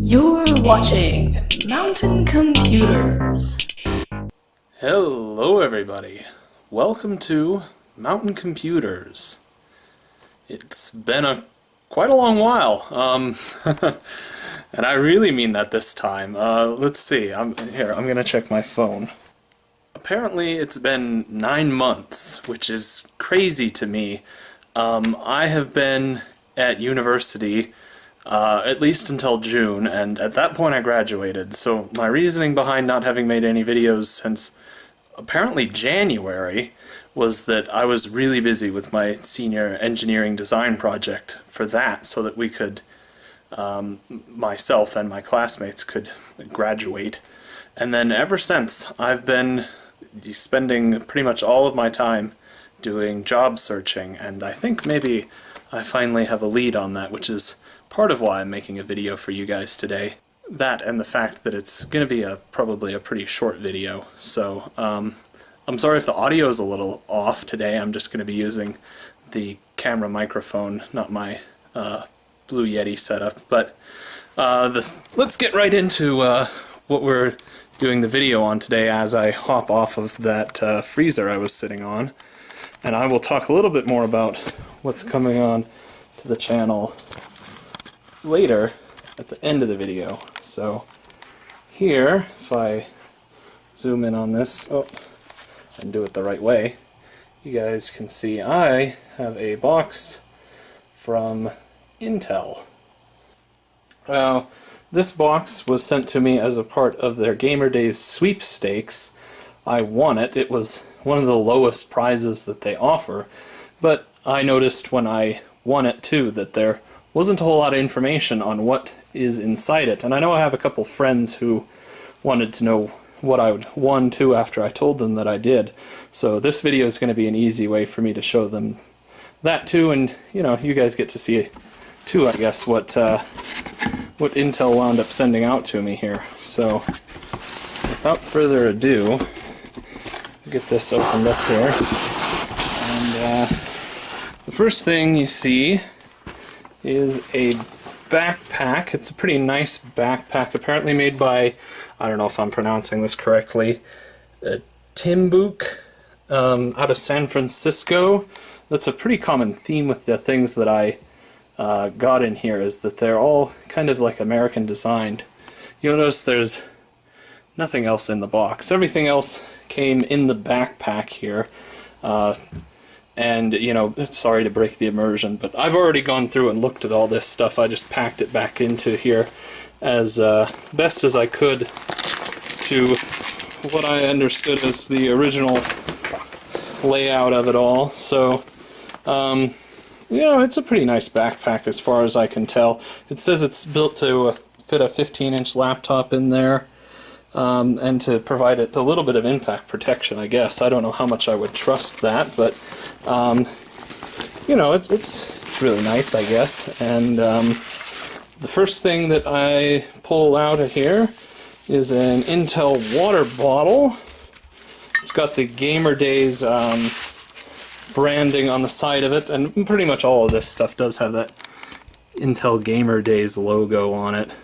You're watching Mountain Computers. Hello everybody. Welcome to Mountain Computers. It's been quite a long while. And I really mean that this time. Let's see. I'm gonna check my phone. Apparently it's been 9 months, which is crazy to me. I have been at university at least until June, and at that point I graduated, so my reasoning behind not having made any videos since apparently January was that I was really busy with my senior engineering design project for that, so that we could, myself and my classmates could graduate. And then ever since, I've been spending pretty much all of my time doing job searching, and I think maybe I finally have a lead on that, which is part of why I'm making a video for you guys today. That and the fact that it's going to be probably a pretty short video, so I'm sorry if the audio is a little off today. I'm just going to be using the camera microphone, not my Blue Yeti setup. But let's get right into what we're doing the video on today as I hop off of that freezer I was sitting on. And I will talk a little bit more about what's coming on to the channel later at the end of the video. So here, if I zoom in on this and do it the right way, you guys can see I have a box from Intel. Now, this box was sent to me as a part of their Gamer Days sweepstakes. I won it. It was one of the lowest prizes that they offer, but I noticed when I won it too that there wasn't a whole lot of information on what is inside it. And I know I have a couple friends who wanted to know what I won too after I told them that I did. So this video is going to be an easy way for me to show them that too, and you know, you guys get to see too, I guess, what Intel wound up sending out to me here. So without further ado, get this opened up here. And the first thing you see is a backpack. It's a pretty nice backpack, apparently made by, I don't know if I'm pronouncing this correctly, Timbuk, out of San Francisco. That's a pretty common theme with the things that I got in here, is that they're all kind of like American designed. You'll notice there's nothing else in the box. Everything else came in the backpack here. And, you know, sorry to break the immersion, but I've already gone through and looked at all this stuff. I just packed it back into here as best as I could to what I understood as the original layout of it all. So, you know, it's a pretty nice backpack as far as I can tell. It says it's built to fit a 15-inch laptop in there. And to provide it a little bit of impact protection, I guess. I don't know how much I would trust that, but you know, it's really nice, I guess. And the first thing that I pull out of here is an Intel water bottle. It's got the Gamer Days branding on the side of it, and pretty much all of this stuff does have that Intel Gamer Days logo on it.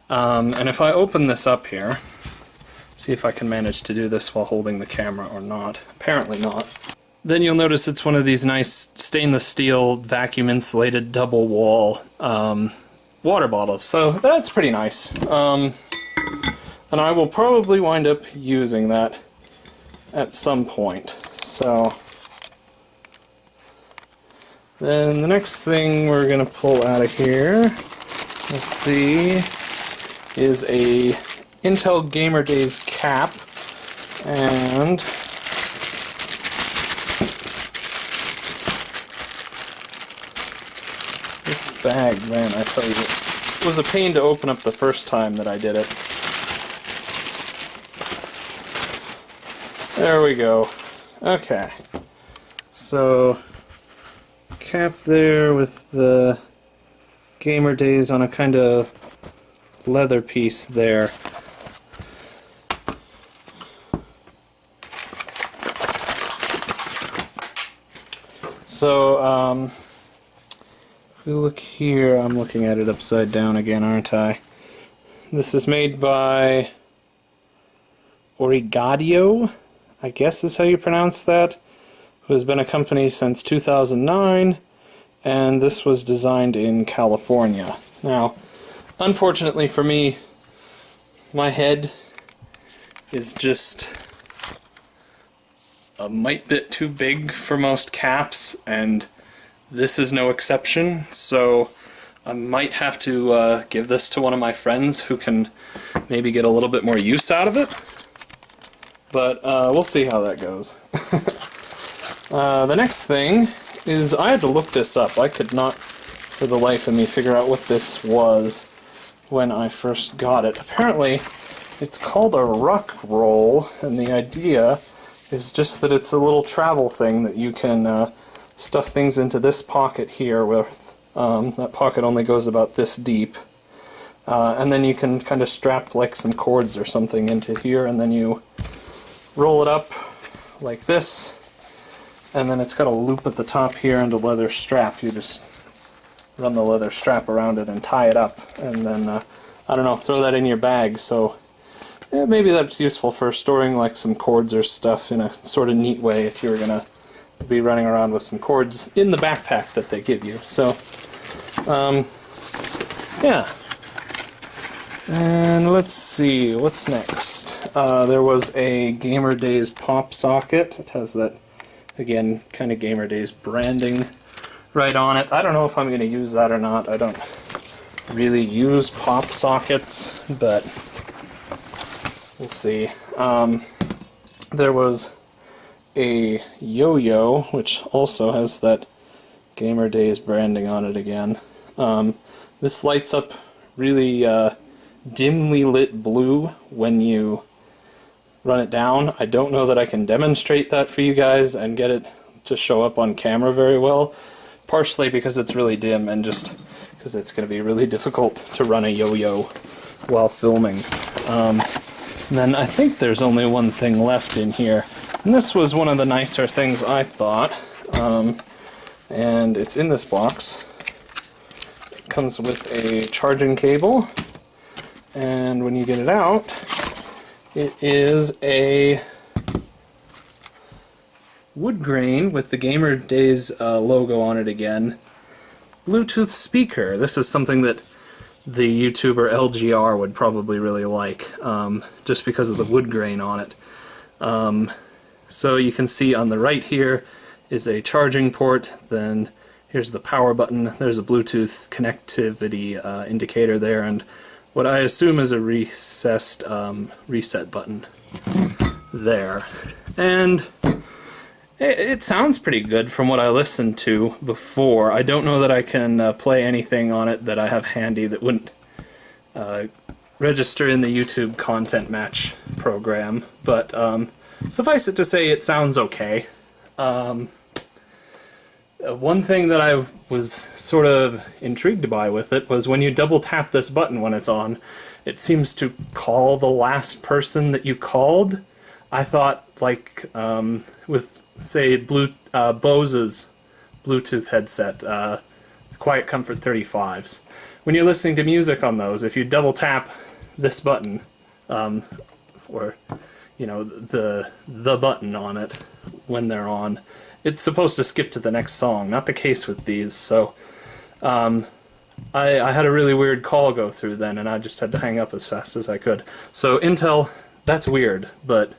And if I open this up here, see if I can manage to do this while holding the camera or not. Apparently not. Then you'll notice it's one of these nice stainless steel vacuum insulated double wall water bottles. So that's pretty nice. And I will probably wind up using that at some point. So then the next thing we're going to pull out of here, let's see, is a Intel Gamer Days cap, and this bag, man, I tell you, it was a pain to open up the first time that I did it. There we go. Okay, so cap there with the Gamer Days on a kind of leather piece there. So, if we look here, I'm looking at it upside down again, aren't I? This is made by Origadio, I guess is how you pronounce that, who has been a company since 2009, and this was designed in California. Now, unfortunately for me, my head is just a mite bit too big for most caps, and this is no exception, so I might have to give this to one of my friends who can maybe get a little bit more use out of it. But we'll see how that goes. The next thing is, I had to look this up. I could not for the life of me figure out what this was when I first got it. Apparently it's called a ruck roll, and the idea is just that it's a little travel thing that you can stuff things into this pocket here, with that pocket only goes about this deep, and then you can kind of strap like some cords or something into here, and then you roll it up like this, and then it's got a loop at the top here and a leather strap. You just run the leather strap around it and tie it up, and then I don't know, throw that in your bag. So yeah, maybe that's useful for storing like some cords or stuff in a sort of neat way if you're gonna be running around with some cords in the backpack that they give you. So yeah, and let's see what's next. There was a Gamer Days pop socket. It has that, again, kind of Gamer Days branding right on it. I don't know if I'm going to use that or not. I don't really use pop sockets, but we'll see. There was a yo-yo, which also has that Gamer Days branding on it again. This lights up really dimly lit blue when you run it down. I don't know that I can demonstrate that for you guys and get it to show up on camera very well, partially because it's really dim and just because it's going to be really difficult to run a yo-yo while filming. And then I think there's only one thing left in here, and this was one of the nicer things I thought, and it's in this box. It comes with a charging cable, and when you get it out, it is a wood grain with the Gamer Days logo on it again. Bluetooth speaker. This is something that the YouTuber LGR would probably really like, just because of the wood grain on it. So you can see on the right here is a charging port, then here's the power button, there's a Bluetooth connectivity indicator there, and what I assume is a recessed reset button there. And it sounds pretty good from what I listened to before. I don't know that I can play anything on it that I have handy that wouldn't register in the YouTube content match program, but suffice it to say it sounds okay. One thing that I was sort of intrigued by with it was when you double tap this button when it's on, it seems to call the last person that you called. I thought, like, with, say, Bose's Bluetooth headset, Quiet Comfort 35s, when you're listening to music on those, if you double tap this button, or, you know, the button on it when they're on, it's supposed to skip to the next song. Not the case with these, so I had a really weird call go through then, and I just had to hang up as fast as I could. So Intel, that's weird, but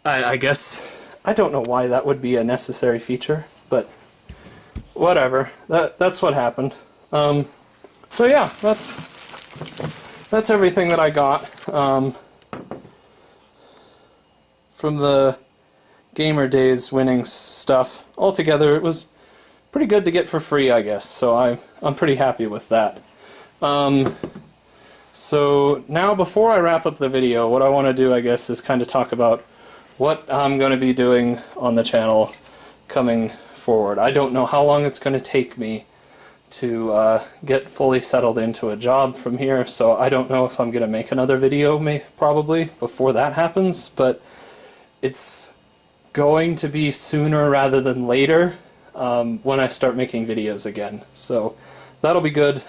I guess I don't know why that would be a necessary feature, but whatever. That's what happened. So yeah, that's everything that I got from the Gamer Days winning stuff. Altogether, it was pretty good to get for free, I guess, so I'm pretty happy with that. So now, before I wrap up the video, what I want to do, I guess, is kind of talk about what I'm going to be doing on the channel coming forward. I don't know how long it's going to take me to get fully settled into a job from here, so I don't know if I'm going to make another video probably before that happens, but it's going to be sooner rather than later. when I start making videos again. So that'll be good.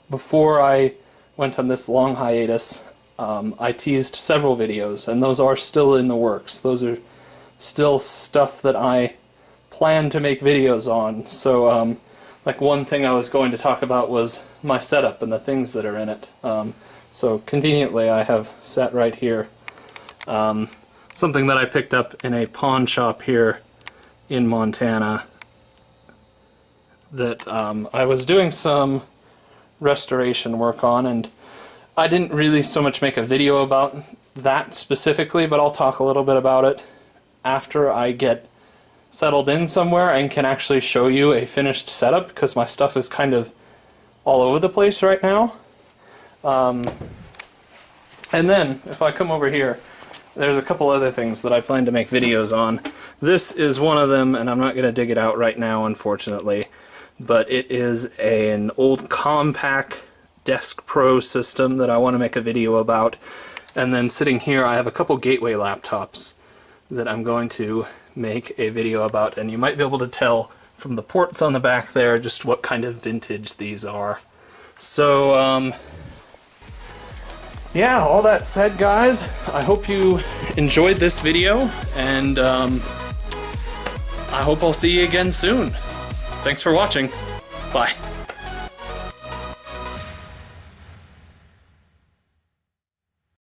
Before I went on this long hiatus, I teased several videos, and those are still in the works. Those are still stuff that I plan to make videos on. So like one thing I was going to talk about was my setup and the things that are in it. So conveniently I have set right here something that I picked up in a pawn shop here in Montana that I was doing some restoration work on, and I didn't really so much make a video about that specifically, but I'll talk a little bit about it after I get settled in somewhere and can actually show you a finished setup, because my stuff is kind of all over the place right now. And then, if I come over here, there's a couple other things that I plan to make videos on. This is one of them, and I'm not going to dig it out right now, unfortunately, but it is an old Compaq Desk Pro system that I want to make a video about. And then sitting here I have a couple Gateway laptops that I'm going to make a video about, and you might be able to tell from the ports on the back there just what kind of vintage these are. So yeah, all that said, guys, I hope you enjoyed this video, and I hope I'll see you again soon. Thanks for watching. Bye.